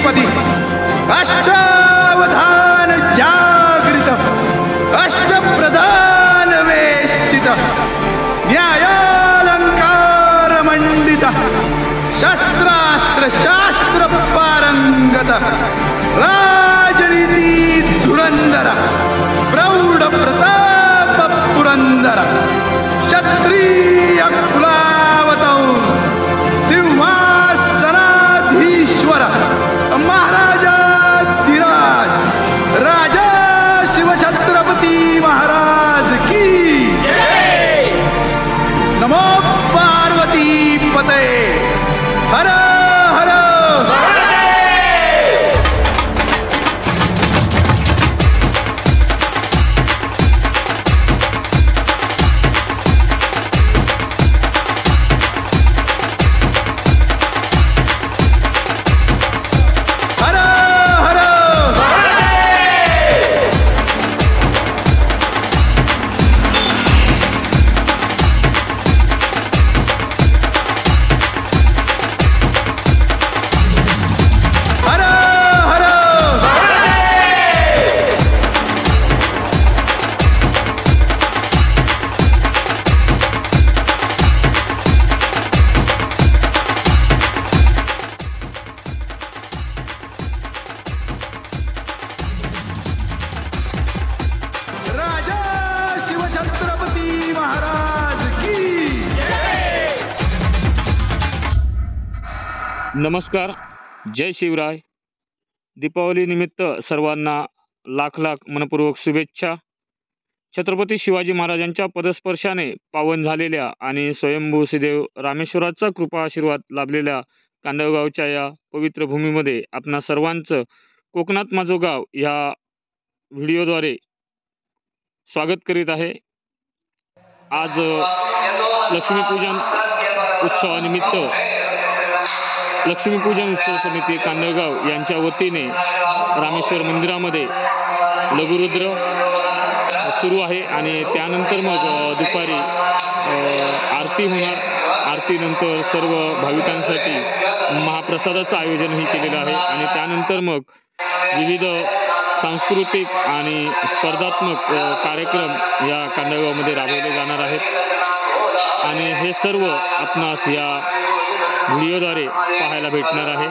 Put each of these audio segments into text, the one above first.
श्रीपदी अष्टावधान जागृत अष्टप्रधान वेष्टित न्यायालंकार मंडित शस्त्रास्त्र शास्त्र पारंगत राजनीती धुरंधर प्रौढ प्रताप पुरंदर क्षत्रिय कुलावतौ सिंहासनाधीश्वर महाराजाधिराज राजा शिवछत्रपती महाराज की जय। नमो पार्वती पते हर हर नमस्कार, जय शिवराय। दीपावली निमित्त सर्वांना लाख लाख मनपूर्वक शुभेच्छा। छत्रपती शिवाजी महाराजांच्या पदस्पर्शाने पावन झालेल्या आणि स्वयंभू श्रीदेव रामेश्वराचा कृपा आशीर्वाद लाभलेल्या कांदळगावच्या या पवित्र भूमीमध्ये आपणा सर्वांचं कोकणात माझं गाव या व्हिडिओद्वारे स्वागत करीत आहे। आज लक्ष्मीपूजन उत्सवानिमित्त लक्ष्मीपूजन उत्सव समिती कांदळगाव यांच्या वतीने रामेश्वर मंदिरामध्ये लघुरुद्र सुरू आहे आणि त्यानंतर मग दुपारी आरती होणार। आरतीनंतर सर्व भाविकांसाठी महाप्रसादाचं आयोजनही केलेलं आहे आणि त्यानंतर मग विविध सांस्कृतिक आणि स्पर्धात्मक कार्यक्रम या कांदळगावमध्ये राबवले जाणार आहेत आणि हे सर्व आपणास या व्हिडिओद्वारे पाहायला भेटणार आहे।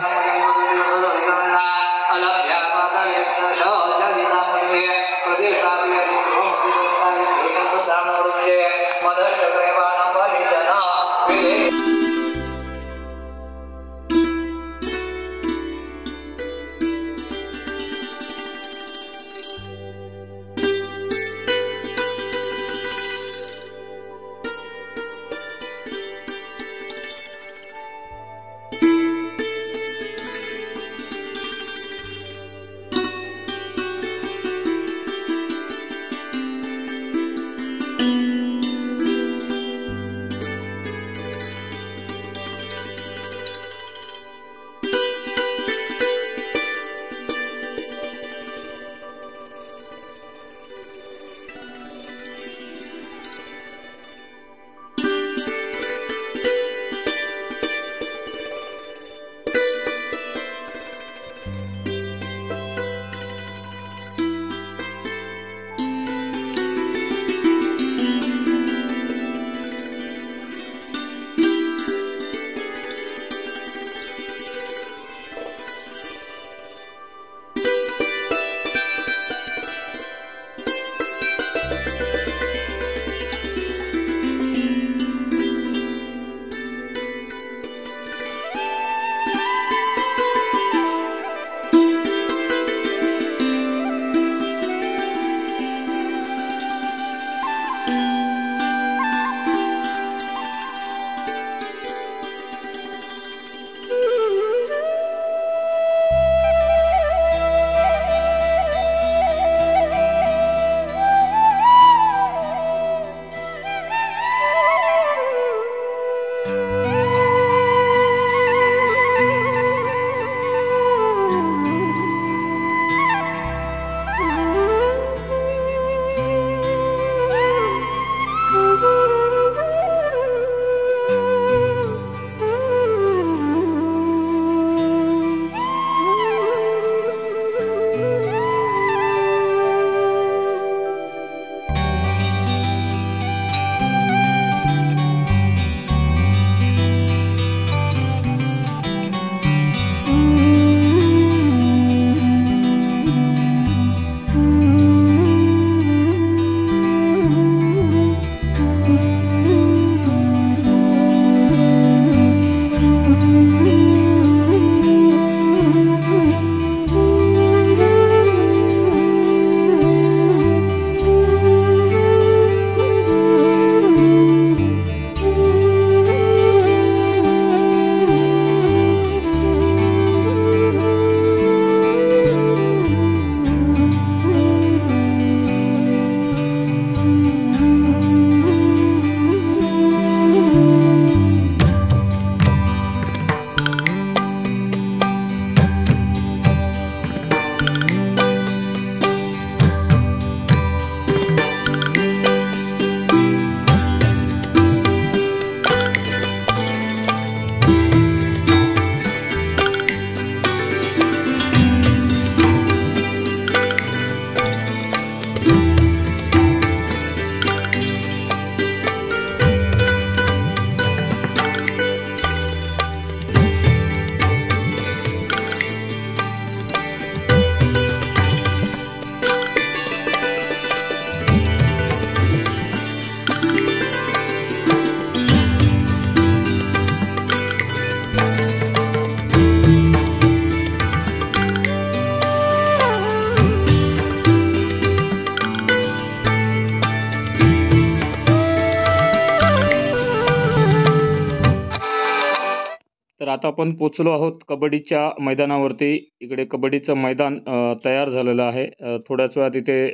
आता आपण पोचलो आहोत कबड्डीच्या मैदानावरती. इकडे कबड्डीचं मैदान तयार झालेलं आहे. थोड्याच वेळात इथे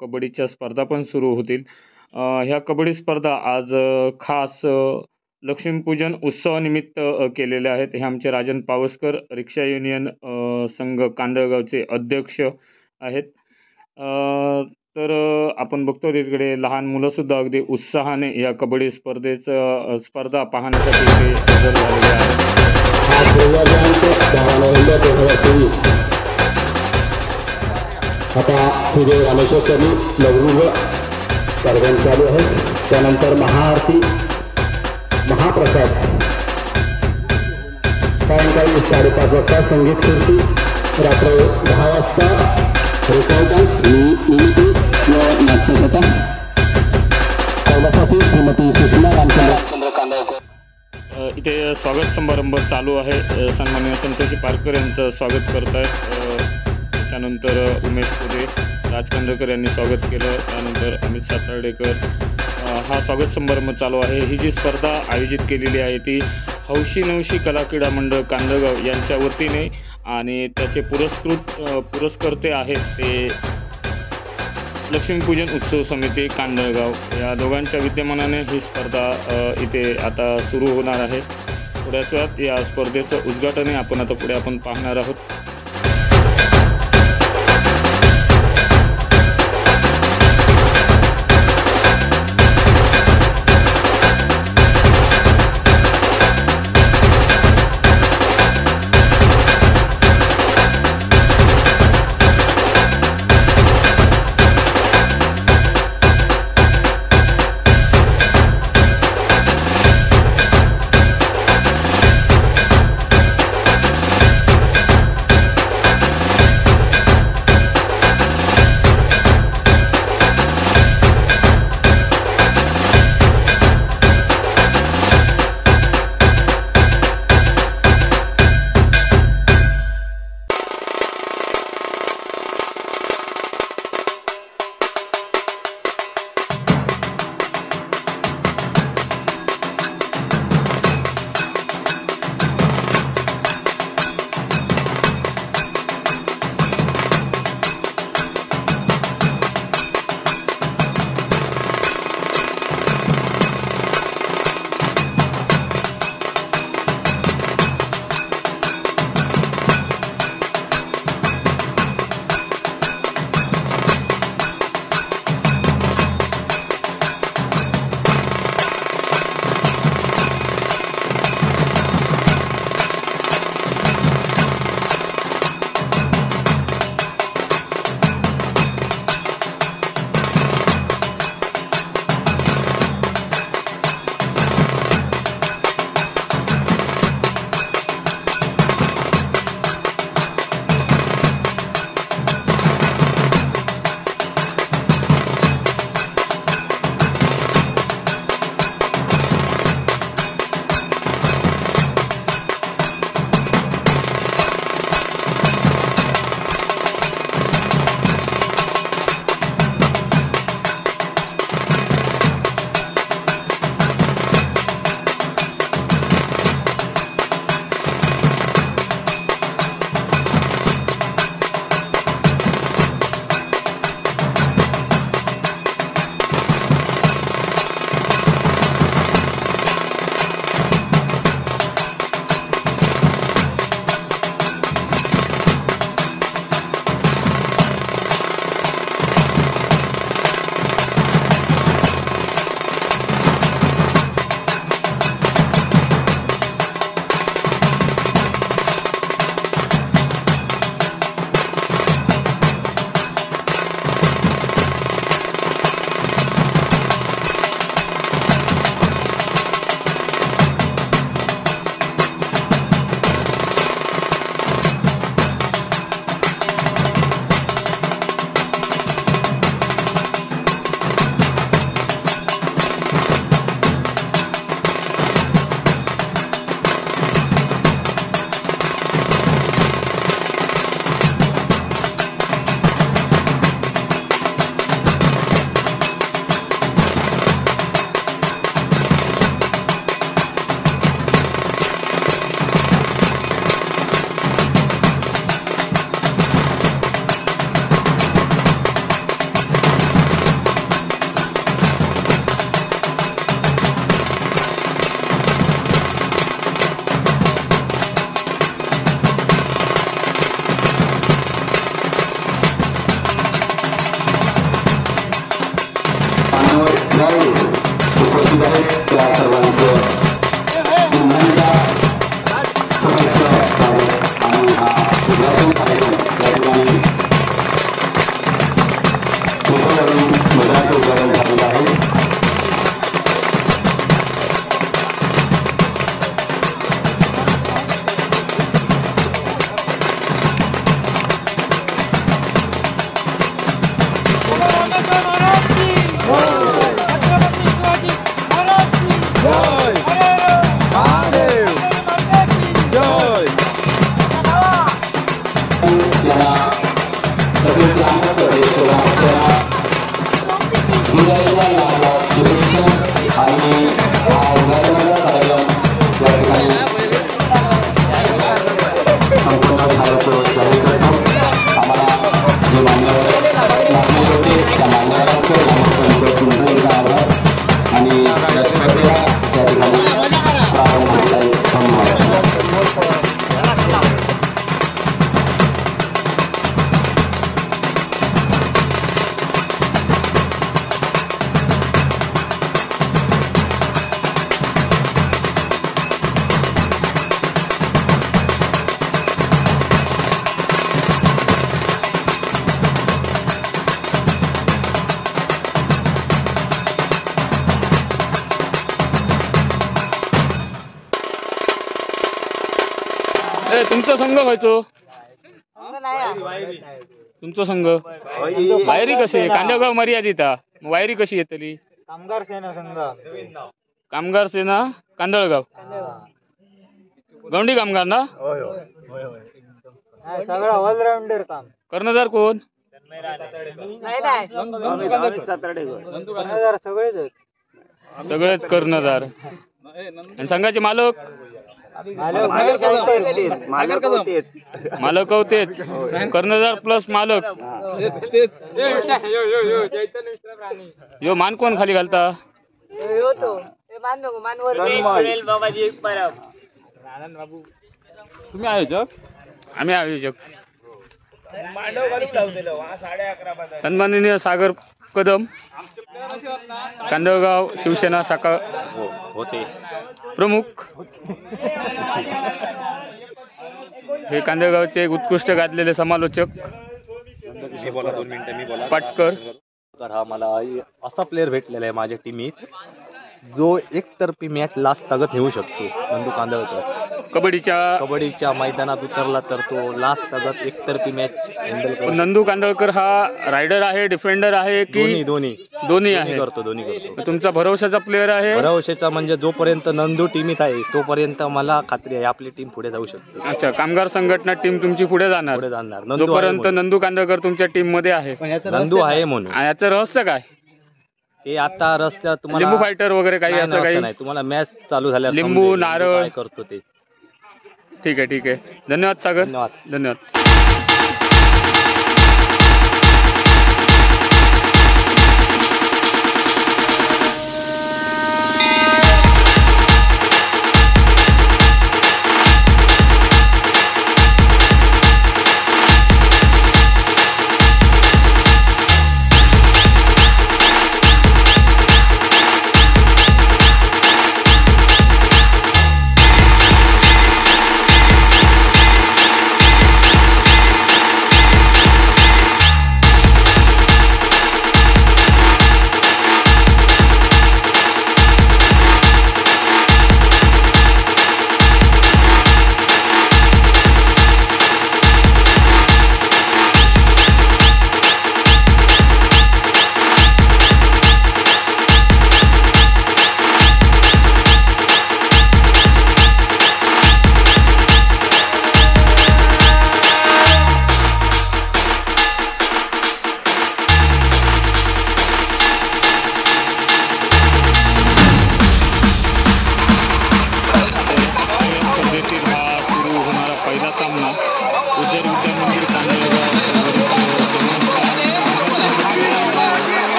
कबड्डीच्या स्पर्धा पण सुरू होतील. ह्या कबड्डी स्पर्धा आज खास लक्ष्मीपूजन उत्सवानिमित्त केलेल्या आहेत. हे आमचे राजन पावसकर रिक्षा युनियन संघ कांदळगावचे अध्यक्ष आहेत. तर आपण बघतो तिकडे लहान मुलंसुद्धा अगदी उत्साहाने या कबड्डी स्पर्धा पाहण्यासाठी इथे हजर झालेले आहेत. आता सूर्य रामेश्वरनी लघु कार्यक्रम चालू आहे. त्यानंतर महाआरती, महाप्रसाद, सायंकाळी 5:30 वाजता संगीत खुर्ची, रात्र 10 वाजता रेकॉर्ड निर्मिती व नाट्यकथा. कैलासाची श्रीमती सुषमा रामचंद्र कांदळकर इथे स्वागत समारंभ चालू आहे. सन्माननीय संतोषी पारकर यांचं स्वागत करत आहेत. त्यानंतर उमेश पुरे, राज कांदळकर यांनी स्वागत केलं. त्यानंतर अमित सातर्डेकर. हा स्वागत समारंभ चालू आहे. ही जी स्पर्धा आयोजित केलेली आहे ती हौशी नवशी कला क्रीडा मंडळ कांदळगाव यांच्या वतीने आणि त्याचे पुरस्कर्ते आहेत ते लक्ष्मीपूजन उत्सव समिती कांदळगाव. या दोघांच्या विद्यमानाने ही स्पर्धा इथे आता सुरू होणार आहे. थोड्याच वेळात या स्पर्धेचं उद्घाटन आपण आता पुढे पाहणार आहोत. तुमचा संघ व्हायचो तुमचा संघ वायरी कशी आहे कांदेगाव मर्यादित वायरी कशी येतली कामगार सेना संघ कामगार सेना कांदळगाव गवंडी कामगार ना सगळा ऑलराऊंडर काम कर्णधार कोण सगळेच कर्णधार आणि संघाचे मालक मालक होतेच कर्णधार प्लस मालक यो मान कोण खाली घालता तुम्ही आयोजक आम्ही आयोजक सन्माननीय सागर कदम कांदळगाव शिवसेना शाखा होते प्रमुख हे कांदळगावचे एक उत्कृष्ट गाजलेले समालोचक पाटकर. हा मला असा प्लेअर भेटलेला आहे माझ्या टीमीत जो एकतर्फी मॅच लास्ट तगत नेऊ शकतो. नंदू कांदळकर कबड्डीच्या मैदानात उतरला तर तो लास्ट तगत एकतर्फी मॅच हँडल करतो. नंदू कांदळकर हा रायडर आहे डिफेंडर आहे की दोन्ही आहे करतो. तुमचा भरवशाचा प्लेअर आहे. भरवशाचा म्हणजे जोपर्यंत नंदू टीमीत आहे तोपर्यंत मला खात्री आहे आपली टीम पुढे जाऊ शकते. अच्छा कामगार संघटना टीम तुमची पुढे जाणार जोपर्यंत नंदू कांदळकर तुमच्या टीम मध्ये आहे. नंदू आहे म्हणून याचं रहस्य काय ते आता रस्त्यात तुम्हाला लिंबू फायटर वगैरे काही असं काही नाही. तुम्हाला मॅच चालू झाल्या लिंबू नारळ करतो ते. ठीक आहे धन्यवाद सागर. धन्यवाद.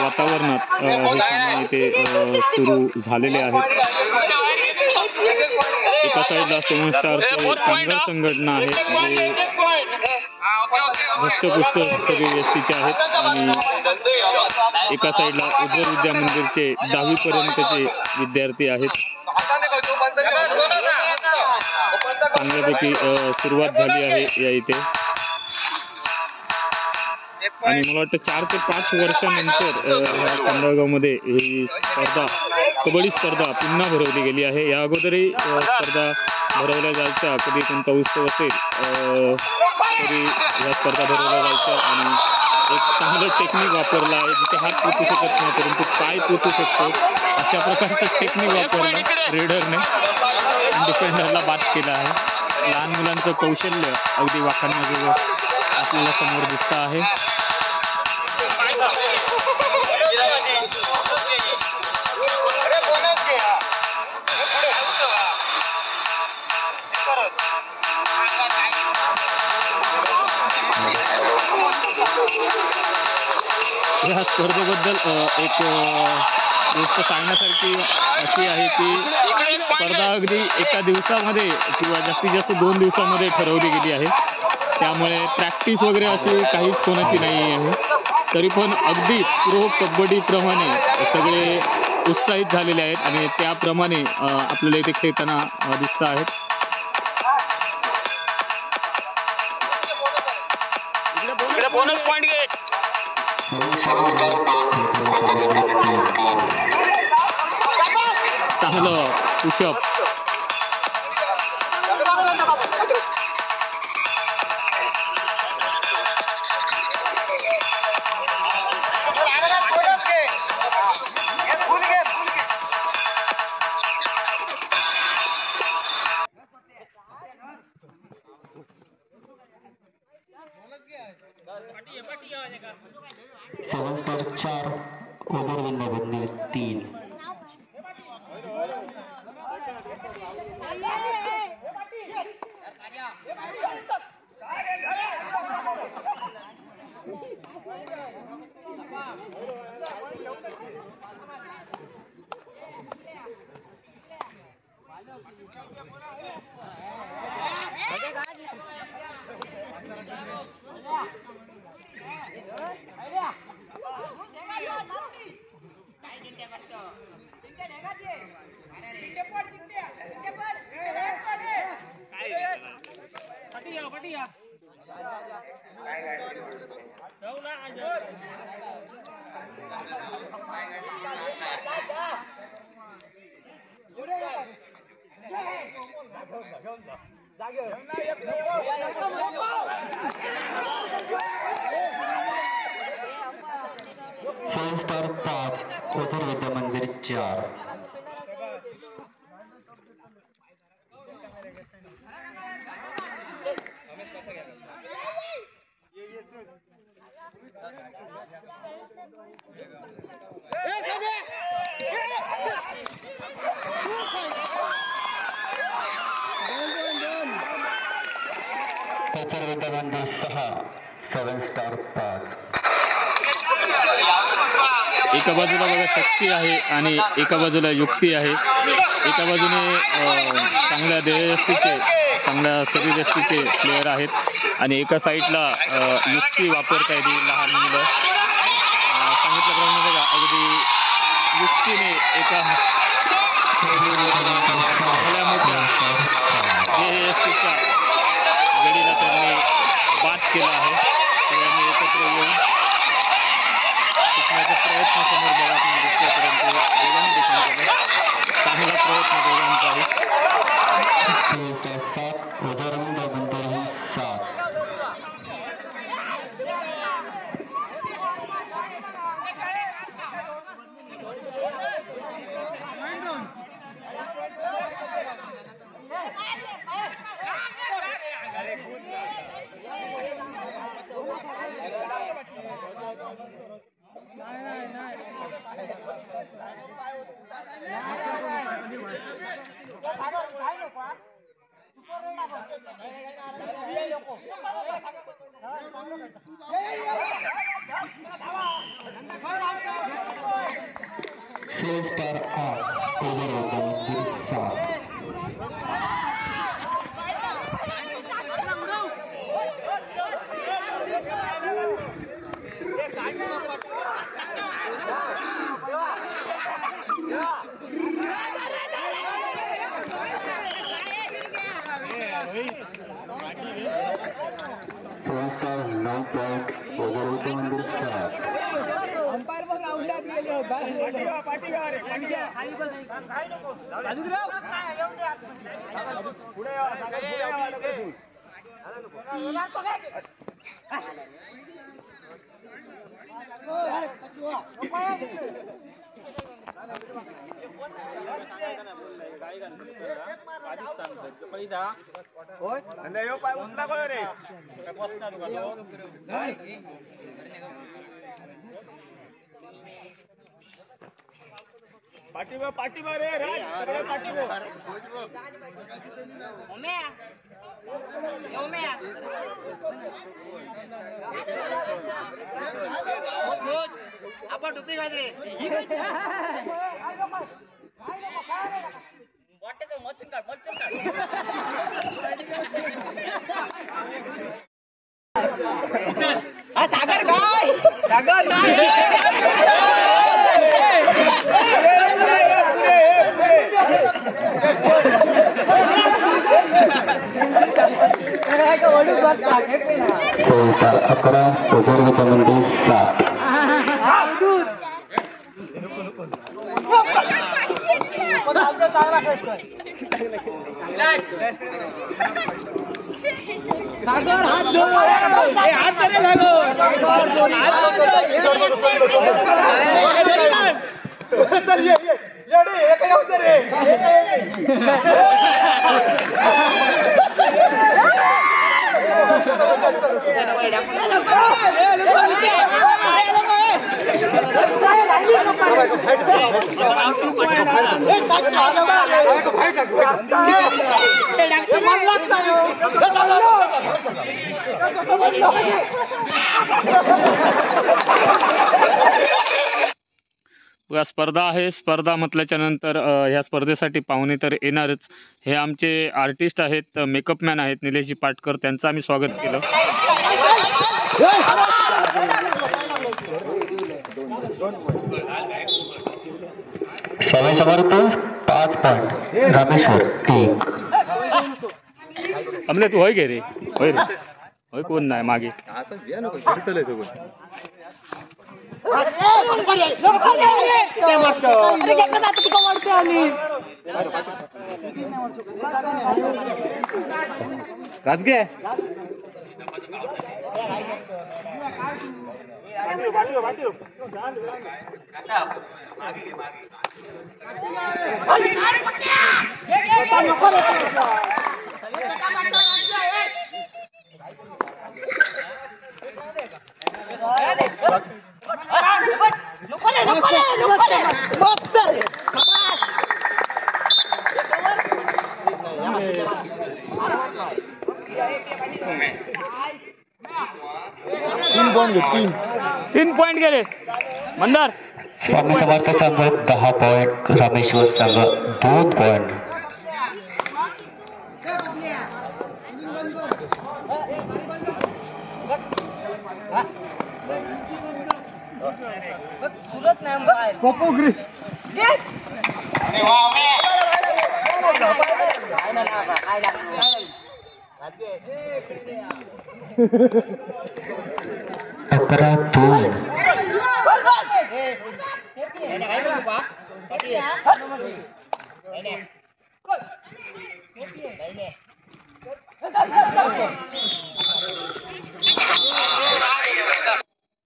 वातावरणात हे सामने इथे सुरू झालेले आहेत. एका साईडला 7 स्टारचे कामगार संघटना आहे धष्टपुष्ट शरीर यष्टीचे आहेत आणि एका साईडला उज्ज्वल विद्या मंदिरचे 10वी पर्यंतचे विद्यार्थी आहेत. चांगल्यापैकी सुरुवात झाली आहे या इथे आणि मला वाटतं 4 ते 5 वर्षानंतर कांदळगावमध्ये ही स्पर्धा कबड्डी स्पर्धा पुन्हा भरवली गेली आहे. या अगोदरही स्पर्धा भरवल्या जायच्या, कधी कोणता उत्सव असेल तरी या स्पर्धा भरवल्या जायच्या आणि एक चांगलं टेक्निक वापरलं आहे. जिथे हात पोचू शकत नाही परंतु पाय पोचू शकतो अशा प्रकारचं टेक्निक वापरलं रेडरने, डिफेंडरला बाद केला आहे. लहान मुलांचं कौशल्य अगदी वाखाणण्याजोगं आपल्याला समोर दिसतं आहे. या स्पर्धेबद्दल एक गोष्ट सांगण्यासारखी अशी आहे की स्पर्धा अगदी एका दिवसामध्ये किंवा जास्तीत जास्त 2 दिवसामध्ये ठरवली गेली आहे. त्यामुळे प्रॅक्टिस वगैरे अशी काहीच कोणाची नाही आहे. तरी पण अगदी प्रो कबड्डीप्रमाणे सगळे उत्साहित झालेले आहेत आणि त्याप्रमाणे आपल्याला इथे खेळताना दिसत आहेत. चांगलं पुशअप सेवन स्टार 4 ओझर बंदी 3. सेवन स्टार 5 ओझर विद्या मंदिर 4. ओझर विद्या मंदिर 6 7 स्टार 5. एका बाजूला बघा शक्ती आहे आणि एका बाजूला युक्ती आहे. एका बाजूने चांगल्या देहयष्टीचे चांगल्या शरीरयष्टीचे प्लेयर आहेत आणि एका साईडला युक्ती वापरता येते लहान मुलं. सांगितल्याप्रमाणे बघा अगदी युक्तीने एका भल्या मोठ्या देहयष्टीच्या गडीला त्यांनी बाद केला आहे. सगळ्यांनी एकत्र येऊन शिकण्याचा प्रयत्न समोर बघा आपण दिसतो परंतु दोघांनी देखील केला चांगला प्रयत्न दोघांचा आहे. सेवन स्टार 8 ओझर विद्या मंदिर 7. Star 9 point, Ojaruta Mandir 7. Star 11, Ojaruta Mandir 7. बघा स्पर्धा आहे. स्पर्धा म्हटल्याच्या नंतर ह्या स्पर्धेसाठी पाहुणे तर येणारच. हे आमचे आर्टिस्ट आहेत, मेकअप मॅन आहेत निलेशजी पाटकर, त्यांचं आम्ही स्वागत केलं. स्वामी समर्थ 5 point, रामेश्वर 1. अमले तू होय गे रे, होय रे, होय कोण नाही मागे. राजगे तीन पॉइंट गेले मंदार. स्वामी समर्थ संघ 10 point, रामेश्वर संघ 2 point. अकरा 2.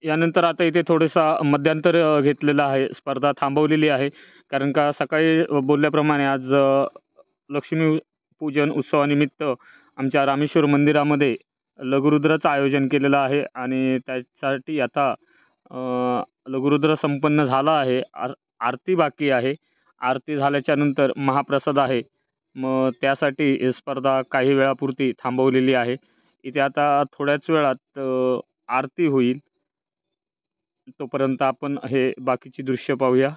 यानंतर आता इथे थोडासा मध्यंतर घेतलेला आहे. स्पर्धा थांबवलेली आहे कारण का सकाळी बोलल्याप्रमाणे आज लक्ष्मी पूजन उत्सवानिमित्त आमच्या रामेश्वर मंदिरामध्ये लघुरुद्राचं आयोजन केलेलं आहे आणि त्यासाठी आता लघुरुद्र संपन्न झाला आहे. आरती बाकी आहे. आरती झाल्याच्या नंतर महाप्रसाद आहे. मग त्यासाठी ही स्पर्धा काही वेळापुरती थांबवलेली आहे. इथे आता थोड्याच वेळात आरती होईल. तोपर्यंत आपण हे बाकीची दृश्य पाहूया.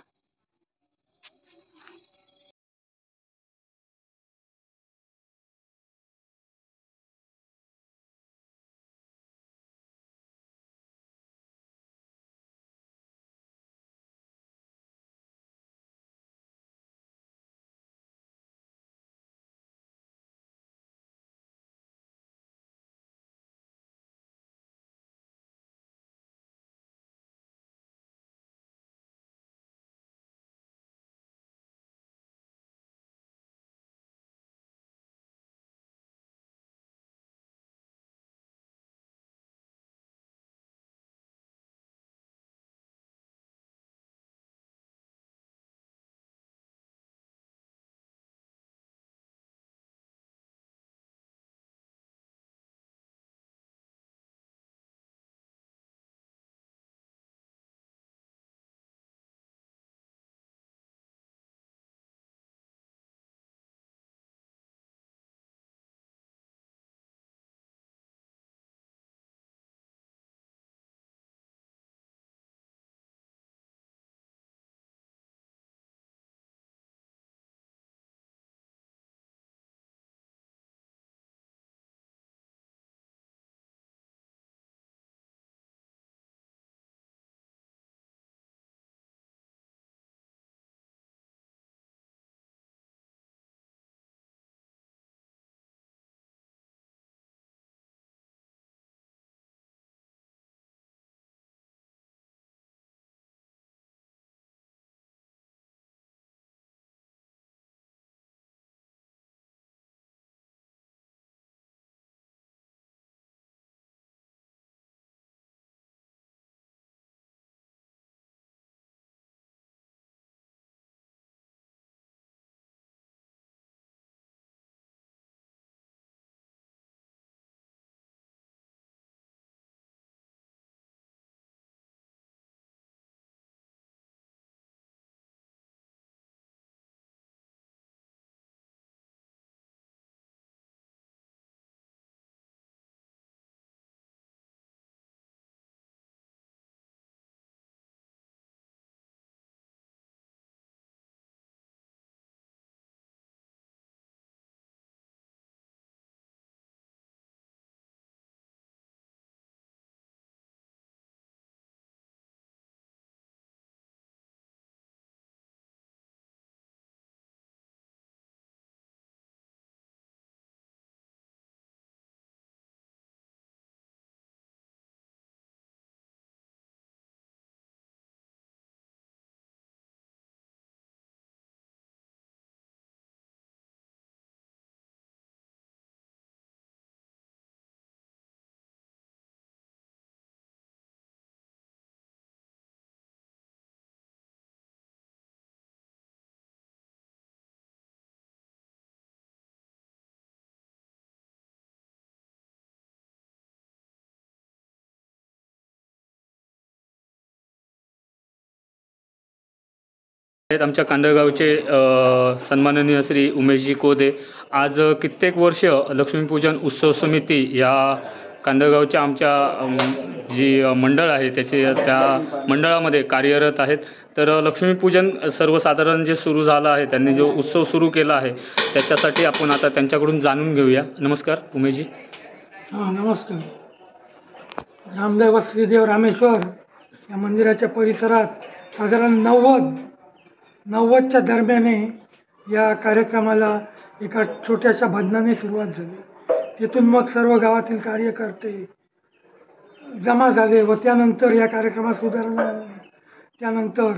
आहेत आमच्या कांदळगावचे सन्माननीय श्री उमेशजी कोदे. आज कित्येक वर्ष लक्ष्मीपूजन उत्सव समिती या कांदळगावच्या आमच्या जी मंडळ आहे त्या मंडळामध्ये कार्यरत आहेत. तर लक्ष्मीपूजन सर्वसाधारण जे सुरू झालं आहे, त्यांनी जो उत्सव सुरू केला आहे त्याच्यासाठी आपण आता त्यांच्याकडून जाणून घेऊया. नमस्कार उमेशजी. हां नमस्कार. रामदेव श्रीदेव रामेश्वर या मंदिराच्या परिसरात साधारण 90च्या दरम्याने या कार्यक्रमाला एका छोट्याशा भजनाने सुरुवात झाली. तिथून मग सर्व गावातील कार्यकर्ते जमा झाले व त्यानंतर या कार्यक्रमात सुधारणा होऊन त्यानंतर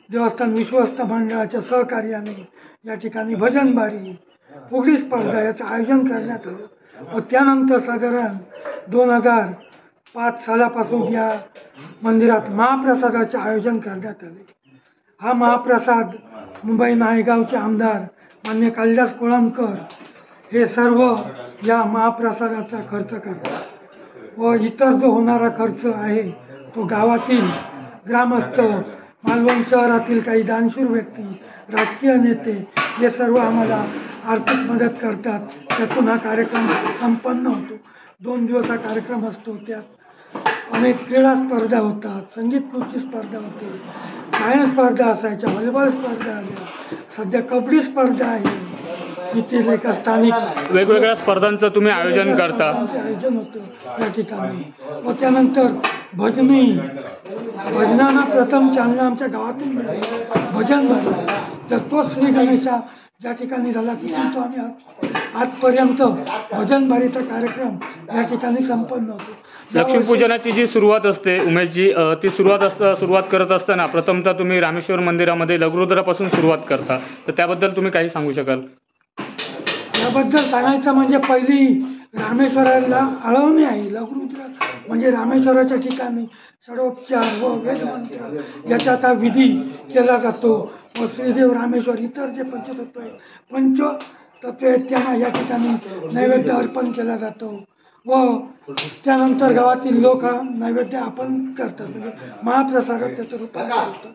देवस्थान विश्वस्त मंडळाच्या सहकार्याने या ठिकाणी भजनबारी फुगडी स्पर्धा याचं आयोजन करण्यात आलं व त्यानंतर साधारण 2005 सालापासून या मंदिरात महाप्रसादाचे आयोजन करण्यात आले. हा महाप्रसाद मुंबई नायगावचे आमदार मान्य कालिदास कोळंबकर हे सर्व या महाप्रसादाचा खर्च करतात व इतर जो होणारा खर्च आहे तो गावातील ग्रामस्थ, मालवण शहरातील काही दानशूर व्यक्ती, राजकीय नेते हे सर्व आम्हाला आर्थिक मदत करतात. त्यातून हा कार्यक्रम संपन्न होतो. 2 दिवस हा कार्यक्रम असतो. त्यात अनेक क्रीडा स्पर्धा होतात, संगीत खुर्ची स्पर्धा होते, गायन स्पर्धा असायच्या, व्हॉलीबॉल स्पर्धा आल्या, सध्या कबड्डी स्पर्धा आहे. येथील एका स्थानिक वेगवेगळ्या स्पर्धांचं तुम्ही आयोजन करता. आयोजन होतं या ठिकाणी व त्यानंतर भजनांना प्रथम चालना आमच्या गावातून मिळाली. भजन झालं तर तो श्री गणेशा ज्या ठिकाणी झाला तिथून तो आम्ही आजपर्यंत भजनबारीचा कार्यक्रम या ठिकाणी संपन्न होतो. लक्ष्मीपूजनाची जी सुरुवात असते उमेशजी, ती सुरुवात करत असताना प्रथमतः तुम्ही रामेश्वर मंदिरामध्ये लघुरुद्रापासून सुरुवात करता, तर त्याबद्दल तुम्ही काही सांगू शकाल? याबद्दल सांगायचं म्हणजे पहिली रामेश्वराला आळवणी आहे. लघुरुद्र म्हणजे रामेश्वराच्या ठिकाणी षडोपचार व वेदमंत्र याच्यात हा विधी केला जातो व श्रीदेव रामेश्वर इतर जे पंचतत्व आहेत, पंचतत्व आहेत त्यांना या ठिकाणी नैवेद्य अर्पण केला जातो व त्यानंतर गावातील लोक हा नैवेद्य आपण करतात. म्हणजे महाप्रसादात त्याचं रूपांतर होतं.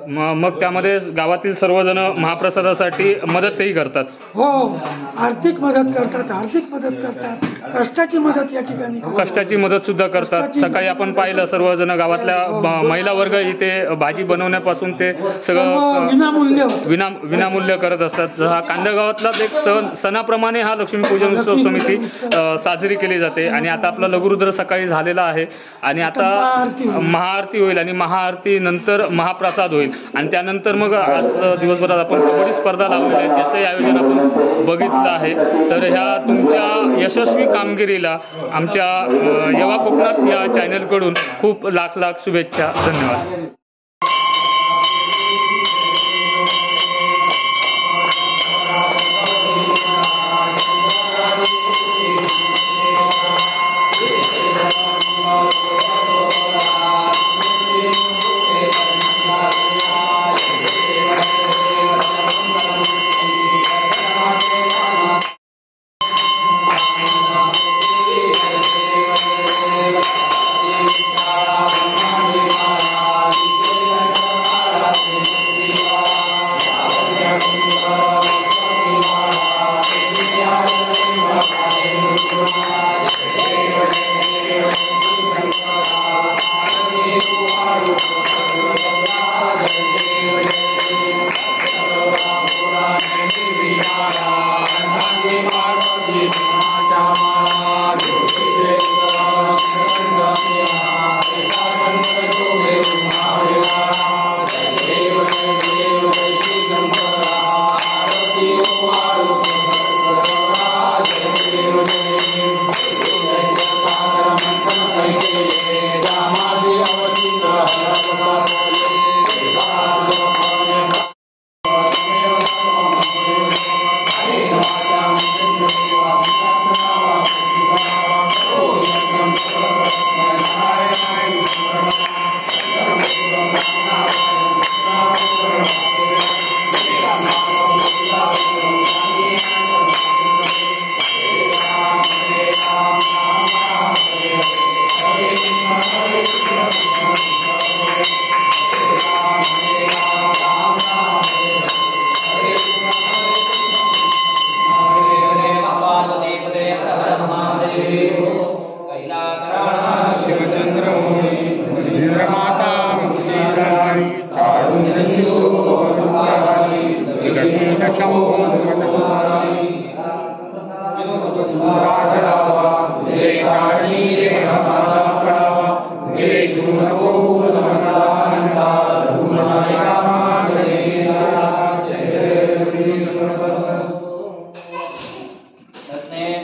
मग त्यामध्ये गावातील सर्वजण महाप्रसादासाठी मदतही करतात. हो, आर्थिक मदत करतात, कष्टाची मदत या ठिकाणी करतात. कष्टाची मदत सुद्धा करतात. सकाळी आपण पाहिलं सर्वजण गावातल्या महिला वर्ग इथे भाजी बनवण्यापासून ते सगळं विनामूल्य करत असतात. हा कांदळगावातलाच एक सणाप्रमाणे हा लक्ष्मीपूजन उत्सव समिती साजरी केली जाते. आणि आता आपला लघुरुद्र सकाळी झालेला आहे आणि आता महाआरती होईल आणि महाआरती नंतर महाप्रसाद होईल आणि त्यानंतर मग आज दिवसभरात आपण कबड्डी स्पर्धा लावलेली आहे, त्याचंही आयोजन आपण बघितलं आहे. तर ह्या तुमच्या यशस्वी कामगिरीला आमच्या यवा कोकणात या चॅनलकडून खूप लाख शुभेच्छा. धन्यवाद.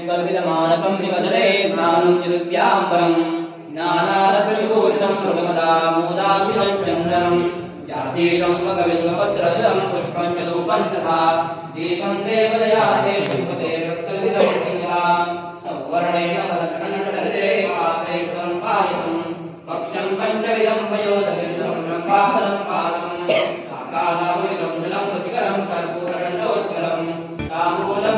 कल्पितमानसं निमजले स्नानं चिदुद्याम्बरं ज्ञानानन्दविभूषितं सुगमदामोदाभिरञ्जनं जातीशं भगविन्वपत्रजलं पुष्पं च धूपं तथा दीपं देवदयाते पुष्पते प्रकृतितं क्रिया संवर्णेन हरचरणनटलते पात्रे कृतं पायसं भक्ष्यं पञ्चविधं वयोदविन्दं ब्रह्माफलं पादं साकालामुलितं जलं रुचिकरं कर्पूरदण्डोत्कलं ताम्बूलं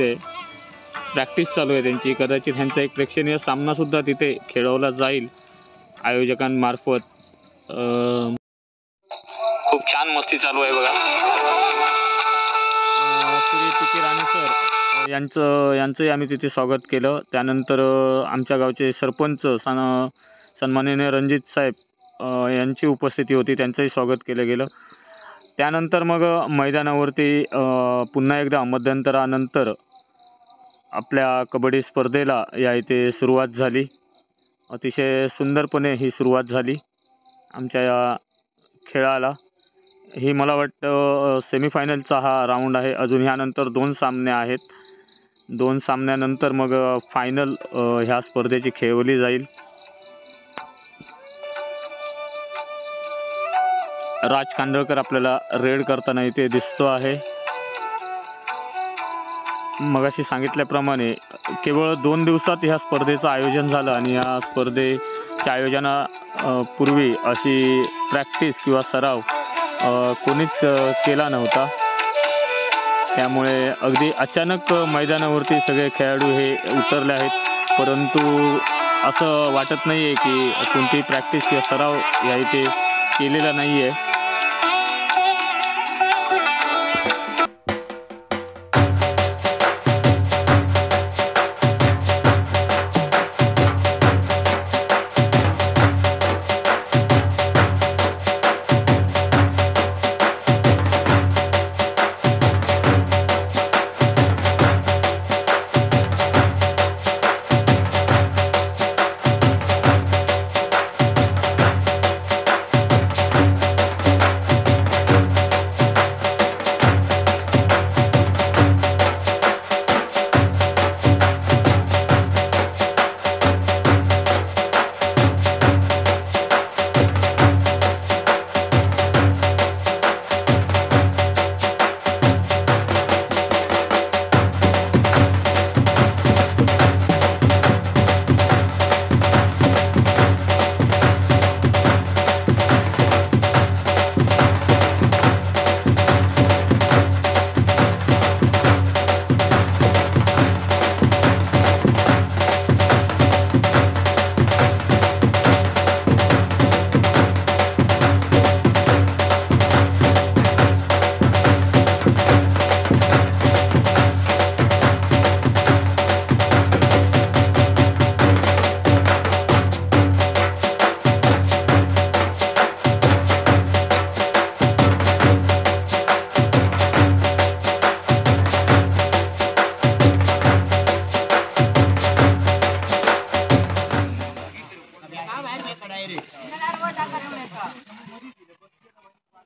तिथे प्रॅक्टिस चालू आहे त्यांची. कदाचित ह्यांचा एक प्रेक्षणीय सामनासुद्धा तिथे खेळवला जाईल आयोजकांमार्फत. खूप छान मस्ती चालू आहे बघा. श्री पी के राणे सर यांचंही आम्ही तिथे स्वागत केलं. त्यानंतर आमच्या गावचे सरपंच सन्माननीय रणजित साहेब यांची उपस्थिती होती, त्यांचंही स्वागत केलं गेलं. त्यानंतर मग मैदानावरती पुन्हा एकदा मध्यंतरानंतर आपल्या कबड्डी स्पर्धेला या इथे सुरुवात झाली. अतिशय सुंदरपणे ही सुरुवात झाली आमच्या या खेळाला. ही मला वाटतं सेमीफायनलचा हा राऊंड आहे. अजून ह्यानंतर 2 सामने आहेत. 2 सामन्यानंतर मग फायनल ह्या स्पर्धेची खेळवली जाईल. राज कांदळकर आपल्याला रेड करताना इथे दिसतो आहे. मगाशी सांगितल्याप्रमाणे केवळ 2 दिवसात ह्या स्पर्धेचं आयोजन झालं आणि या स्पर्धेच्या आयोजनापूर्वी अशी प्रॅक्टिस किंवा सराव कोणीच केला नव्हता. त्यामुळे अगदी अचानक मैदानावरती सगळे खेळाडू हे उतरले आहेत. परंतु असं वाटत नाही आहे की कोणतीही प्रॅक्टिस किंवा सराव या इथे केलेला नाही आहे.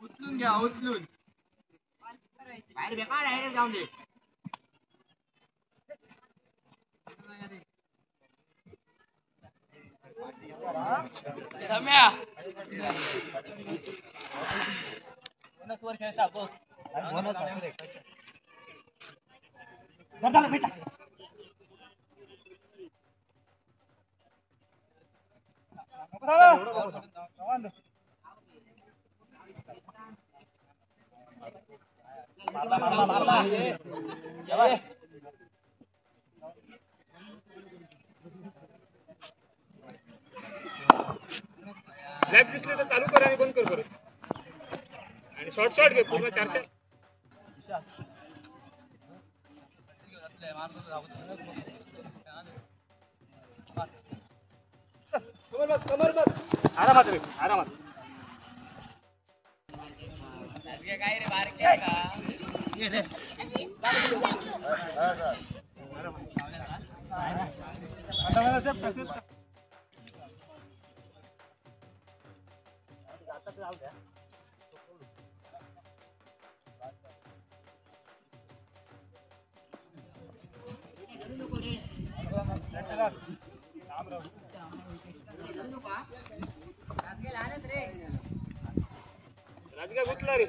उचलून घ्या, उचलून बाहेर बेकार आहे, जाऊन दे. लाईव्ह दिसले तर चालू कर आणि बंद कर परत. आणि शॉर्ट घे पूर्ण 4-4. आरामात रे, आरामात. काय रे बाहेर काय का ये रे राजगा गुतला रे.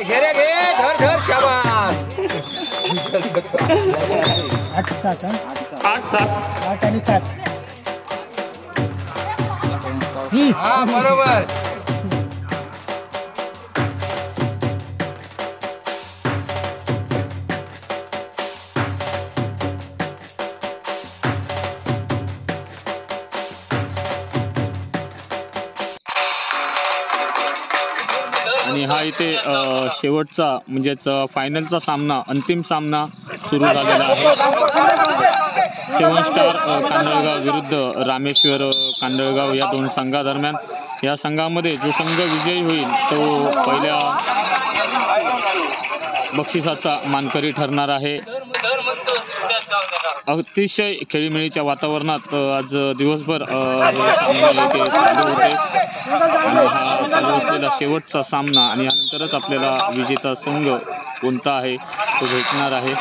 8 7 बरोबर. आणि हा इथे शेवटचा म्हणजेच फायनलचा सामना, अंतिम सामना सुरू झालेला आहे. 7 स्टार कांदळगाव विरुद्ध रामेश्वर कांदळगाव या दोन संघादरम्यान. या संघामध्ये जो संघ विजयी होईल तो पहिल्या बक्षिसाचा मानकरी ठरणार आहे. अतिशय खेळीमेळीच्या वातावरणात आज दिवसभर हे सामने इथे चालू होते आणि हा चालू असलेला शेवटचा सामना आणि यानंतरच आपल्याला विजेता संघ कोणता आहे तो भेटणार आहे.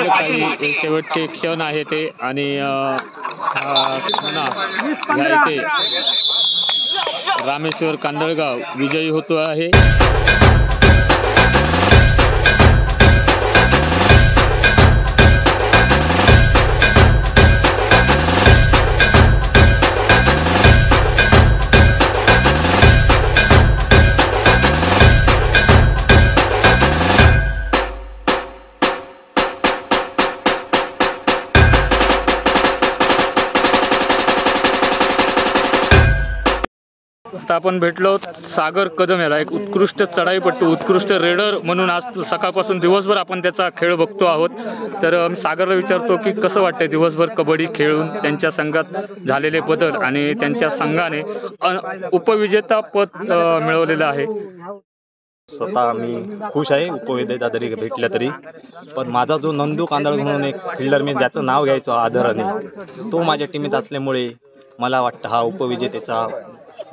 काही शेवटचे क्षण आहे ते आणि इथे रामेश्वर कांदळगाव विजयी होतो आहे. आता आपण भेटलो सागर कदम याला, एक उत्कृष्ट चढाईपट्टू, उत्कृष्ट रेडर म्हणून आज सकाळपासून दिवसभर आपण त्याचा खेळ बघतो आहोत. तर सागरला विचारतो की कसं वाटतंय दिवसभर कबड्डी खेळून, त्यांच्या संघात झालेले बदल आणि त्यांच्या संघाने उपविजेता पद मिळवलेलं आहे. स्वतः मी खुश आहे उपविजेता जरी भेटल्या तरी, पण माझा जो नंदू कांदळ म्हणून एक फिल्डर मी ज्याचं नाव घ्यायचो आदराने, तो माझ्या टीमीत असल्यामुळे मला वाटतं हा उपविजेतेचा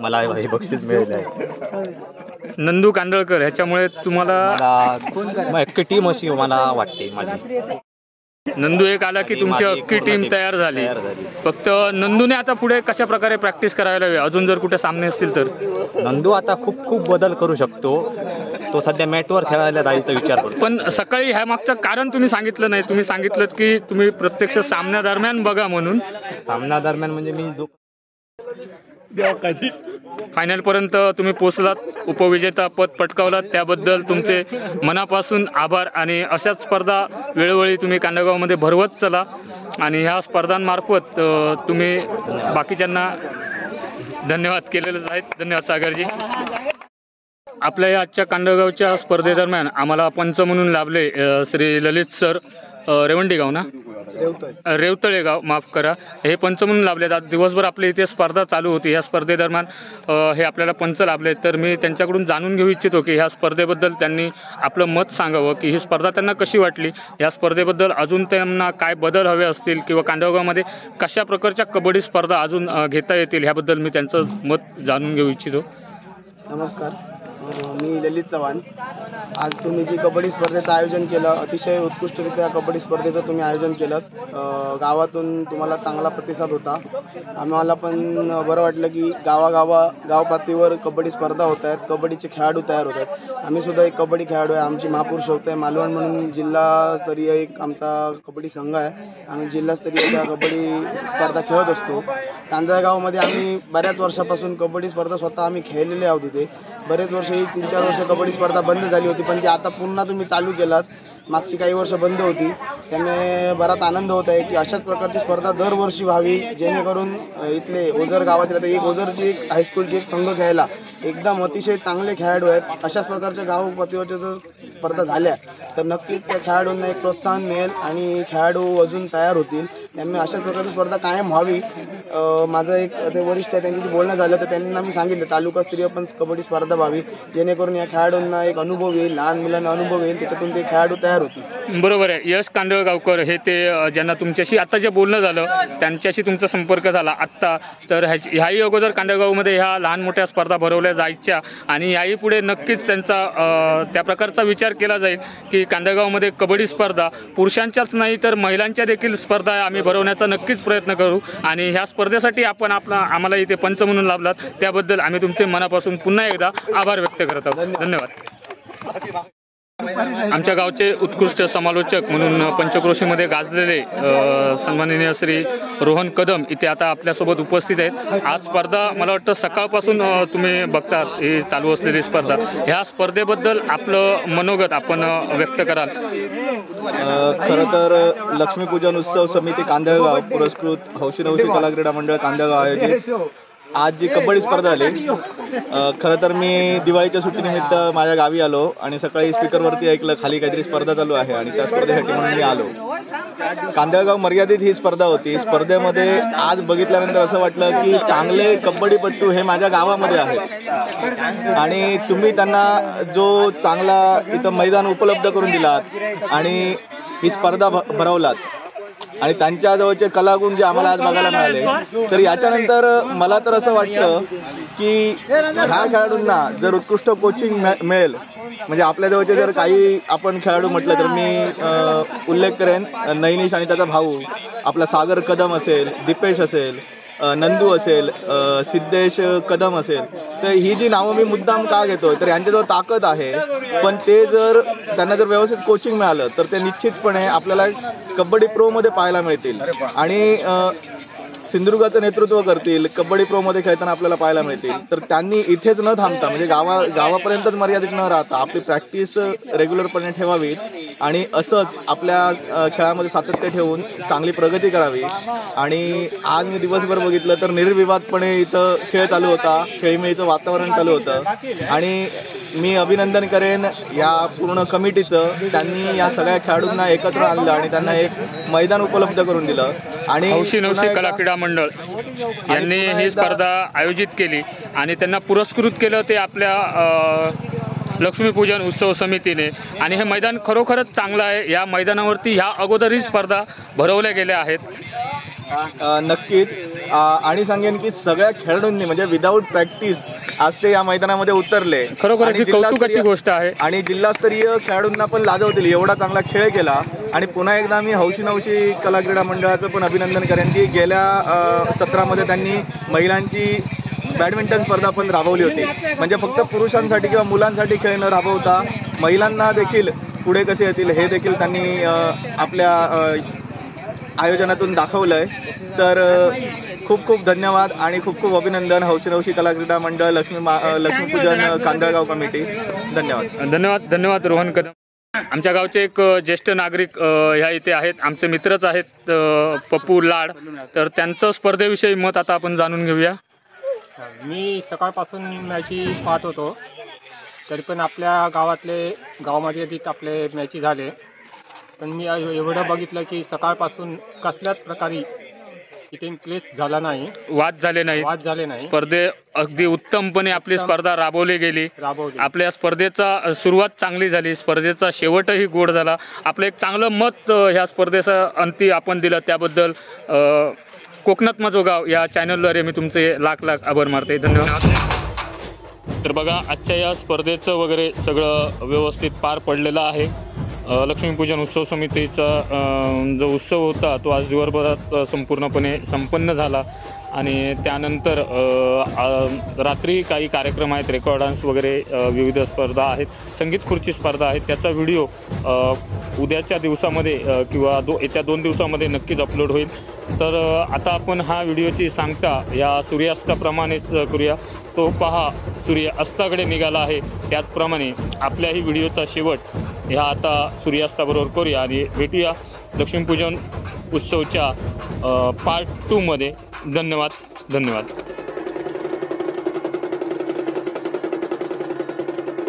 मला हे बक्षीस मिळेल आहे. नंदू कांदळकर ह्याच्यामुळे तुम्हाला अख्खी टीम अशी मला वाटते माझी. नंदू एक आला की तुमची अख्खी टीम तयार झाली. फक्त नंदूने आता पुढे कशा प्रकारे प्रॅक्टिस करायला हवी, अजून जर कुठे सामने असतील तर? नंदू आता खूप बदल करू शकतो. तो सध्या मॅटवर खेळायला जायचा विचार करतो. पण सकाळी ह्या मागचं कारण तुम्ही सांगितलं नाही. तुम्ही सांगितलं की तुम्ही प्रत्यक्ष सामन्यादरम्यान बघा म्हणून. सामन्यादरम्यान म्हणजे मी जो फायनल पर्यंत तुम्ही पोहोचलात, उपविजेता पद पटकावलात, त्याबद्दल तुमचे मनापासून आभार. आणि अशाच स्पर्धा वेळोवेळी तुम्ही कांडगावमध्ये भरवत चला आणि ह्या स्पर्धांमार्फत तुम्ही बाकीच्यांना धन्यवाद केलेलेच आहेत. धन्यवाद सागरजी. आपल्या या आजच्या कांडगावच्या स्पर्धेदरम्यान आम्हाला पंच म्हणून लाभले श्री ललित सर, रेवंडी गाव ना, रेवतळे गाव, माफ करा, हे पंच म्हणून लाभलेत. आज दिवसभर आपल्या इथे स्पर्धा चालू होती. या स्पर्धेदरम्यान हे आपल्याला पंच लाभले. तर मी त्यांच्याकडून जाणून घेऊ इच्छितो की ह्या स्पर्धेबद्दल त्यांनी आपलं मत सांगावं, की ही स्पर्धा त्यांना कशी वाटली, या स्पर्धेबद्दल अजून त्यांना काय बदल हवे असतील किंवा कांडगावमध्ये कशा प्रकारच्या कबड्डी स्पर्धा अजून घेता येतील, ह्याबद्दल मी त्यांचं मत जाणून घेऊ इच्छितो. नमस्कार, मी ललित चव्हाण. आज तुम्ही जी कबड्डी स्पर्धेचं आयोजन केलं, अतिशय उत्कृष्टरित्या कबड्डी स्पर्धेचं तुम्ही आयोजन केलं. गावातून तुम्हाला चांगला प्रतिसाद होता. आम्हाला पण बरं वाटलं की गाव पातळीवर कबड्डी स्पर्धा होत आहेत, कबड्डीचे खेळाडू तयार होत आहेत. आम्ही सुद्धा एक कबड्डी खेळाडू आहे. आमची महापुरुष होत आहे मालवण म्हणून जिल्हास्तरीय एक आमचा कबड्डी संघ आहे. आम्ही जिल्हास्तरीय त्या कबड्डी स्पर्धा खेळत असतो. कांदळगावमध्ये आम्ही बऱ्याच वर्षापासून कबड्डी स्पर्धा स्वतः आम्ही खेळलेले आहोत. तिथे बरेच वर्ष, 3-4 वर्ष कबड्डी स्पर्धा बंद झाली होती, पण ती आता पुन्हा तुम्ही चालू केलात. मागची काही वर्ष बंद होती, त्यामुळे बराच आनंद होत आहे की अशाच प्रकारची स्पर्धा दरवर्षी व्हावी, जेणेकरून इथले ओझर गावातील आता एक ओझरची एक हायस्कूलची एक संघ घ्यायला एकदम अतिशय चांगले खेळाडू आहेत. अशाच प्रकारच्या गाव पातळीवरच्या जर स्पर्धा झाल्या तर नक्कीच त्या खेळाडूंना एक प्रोत्साहन मिळेल आणि खेळाडू अजून तयार होतील. त्यामुळे अशाच प्रकारची स्पर्धा कायम व्हावी. माझं एक ते वरिष्ठ आहे, त्यांच्याशी बोलणं झालं तर त्यांना मी सांगितलं तालुकास्तरीय पण कबड्डी स्पर्धा व्हावी, जेणेकरून या खेळाडूंना एक अनुभव येईल, लहान मुलांना अनुभव येईल, त्याच्यातून ते खेळाडू तयार होतील. बरोबर आहे. यश कांदळगावकर हे ते ज्यांना तुमच्याशी आता जे बोलणं झालं त्यांच्याशी तुमचा संपर्क झाला आत्ता, तर ह्याही अगोदर कांदळगावमध्ये ह्या लहान मोठ्या स्पर्धा भरवल्या जायच्या आणि याही पुढे नक्कीच त्यांचा त्या प्रकारचा विचार केला जाईल की कांदळगावमध्ये कबड्डी स्पर्धा पुरुषांच्याच नाही तर महिलांच्या देखील स्पर्धा आम्ही भरवण्याचा नक्कीच प्रयत्न करू. आणि ह्या स्पर्धेसाठी आपण आम्हाला इथे पंच म्हणून लाभलात, त्याबद्दल आम्ही तुमचे मनापासून पुन्हा एकदा आभार व्यक्त करत आहोत. धन्यवाद. आमच्या गावचे उत्कृष्ट समालोचक म्हणून पंचक्रोशीमध्ये गाजलेले सन्माननीय श्री रोहन कदम इथे आता आपल्यासोबत उपस्थित आहेत. आज स्पर्धा मला वाटतं सकाळपासून तुम्ही बघतात ही चालू असलेली स्पर्धा, ह्या स्पर्धेबद्दल आपलं मनोगत आपण व्यक्त कराल? खरं तर लक्ष्मीपूजन उत्सव समिती कांदळगाव पुरस्कृत हौशी नवशी कला क्रीडा मंडळ कांदळगाव आयोजित आज जी कबड्डी स्पर्धा झाली, खरं तर मी दिवाळीच्या सुट्टीनिमित्त माझ्या गावी आलो आणि सकाळी स्पीकरवरती ऐकलं खाली काहीतरी स्पर्धा चालू आहे आणि त्या स्पर्धेसाठी म्हणून मी आलो. कांदळगाव मर्यादित ही स्पर्धा होती. स्पर्धेमध्ये आज बघितल्यानंतर असं वाटलं की चांगले कबड्डीपट्टू हे माझ्या गावामध्ये आहेत आणि तुम्ही त्यांना जो चांगला इथं मैदान उपलब्ध करून दिलात आणि ही स्पर्धा भरवलात आणि त्यांच्याजवळचे कलागुण जे आम्हाला आज बघायला मिळाले, तर याच्यानंतर मला तर असं वाटतं की ह्या खेळाडूंना जर उत्कृष्ट कोचिंग मिळेल, म्हणजे आपल्याजवळचे जर काही आपण खेळाडू म्हटलं तर मी उल्लेख करेन नैनिश आणि त्याचा भाऊ आपला सागर कदम असेल, दीपेश असेल, नंदू असेल, सिद्धेश कदम असेल, तर ही जी नावं मी मुद्दाम का घेतोय तर यांच्याजवळ ताकद आहे, पण ते जर त्यांना जर व्यवस्थित कोचिंग मिळालं तर ते निश्चितपणे आपल्याला कबड्डी प्रोमध्ये पाहायला मिळतील आणि सिंधुदुर्गाचं नेतृत्व करतील, कबड्डी प्रोमध्ये खेळताना आपल्याला पाहायला मिळतील. तर त्यांनी इथेच न थांबता म्हणजे गावापर्यंतच मर्यादित न राहता आपली प्रॅक्टिस रेग्युलरपणे ठेवावी आणि असंच आपल्या खेळामध्ये सातत्य ठेवून चांगली प्रगती करावी. आणि आज मी दिवसभर बघितलं तर निर्विवादपणे इथं खेळ चालू होता, खेळीमेळीचं वातावरण चालू होतं. आणि मी अभिनंदन करेन या पूर्ण कमिटीचं. त्यांनी या सगळ्या खेळाडूंना एकत्र आणलं आणि त्यांना एक मैदान उपलब्ध करून दिलं. आणि हौशी नवशी कला क्रीडा मंडळ यांनी ही स्पर्धा आयोजित केली आणि त्यांना पुरस्कृत केलं ते आपल्या लक्ष्मीपूजन उत्सव समितीने. आणि हे मैदान खरोखरच चांगलं आहे. या मैदानावरती ह्या अगोदरही स्पर्धा भरवल्या गेल्या आहेत. नक्कीच. आणि सांगेन की सगळ्या खेळाडूंनी म्हणजे विदाऊट प्रॅक्टिस आज ते या मैदानामध्ये उतरले. खरोखर ही कौतुकाची गोष्ट आहे. आणि जिल्हास्तरीय खेळाडूंना पण लाजवतील एवढा चांगला खेळ केला. आणि पुन्हा एकदा मी हौशी नवशी कला क्रीडा मंडळाचं पण अभिनंदन करेन की गेल्या सत्रामध्ये त्यांनी महिलांची बॅडमिंटन स्पर्धा पण राबवली होती. म्हणजे फक्त पुरुषांसाठी किंवा मुलांसाठी खेळ न राबवता महिलांना देखील पुढे कसे येतील हे देखील त्यांनी आपल्या आयोजनातून दाखवलंय. तर खूप खूप धन्यवाद आणि खूप खूप अभिनंदन हौशी नवशी कला क्रीडा मंडळ लक्ष्मीपूजन कांदळगाव कमिटी. धन्यवाद. धन्यवाद. धन्यवाद रोहन कदम. आमच्या गावचे एक ज्येष्ठ नागरिक ह्या इथे आहेत, आमचे मित्रच आहेत, पप्पू लाड. तर त्यांचं स्पर्धेविषयी मत आता आपण जाणून घेऊया. मी सकाळपासून मॅची पाहत होतो, तरी पण आपल्या गावामध्ये तिथं आपले मॅची झाले. पण मी एवढं बघितलं की सकाळपासून कसल्याच प्रकारे इथे क्लेश झाला नाही, वाद झाले नाही. स्पर्धे अगदी उत्तमपणे आपली स्पर्धा राबवली गेली. आपल्या स्पर्धेचा सुरुवात चांगली झाली, स्पर्धेचा शेवटही गोड झाला. आपलं एक चांगलं मत ह्या स्पर्धेचा अंती आपण दिलं त्याबद्दल कोकणात माझं गाव या चॅनलद्वारे मी तुमचे लाख लाख आभार मानते. धन्यवाद. तर बघा, आजच्या या स्पर्धेचं वगैरे सगळं व्यवस्थित पार पडलेलं आहे. लक्ष्मीपूजन उत्सव समितीचा जो उत्सव होता तो आज दिवसभरात संपूर्णपणे संपन्न झाला. आणि त्यानंतर रात्री काही कार्यक्रम आहेत, रेकॉर्ड डान्स वगैरे विविध स्पर्धा आहेत, संगीत खुर्ची स्पर्धा आहेत. त्याचा व्हिडिओ उद्याच्या दिवसामध्ये किंवा येत्या 2 दिवसामध्ये नक्कीच अपलोड होईल. तर आता आपण हा व्हिडिओची सांगता या सूर्यास्ताप्रमाणेच करूया. तो पहा सूर्य अस्ताकडे निघाला आहे, त्याचप्रमाणे आपल्याही व्हिडिओचा शेवट ह्या आता सूर्यास्ताबरोबर करूया आणि भेटूया लक्ष्मीपूजन उत्सवच्या पार्ट 2 मध्ये. धन्यवाद.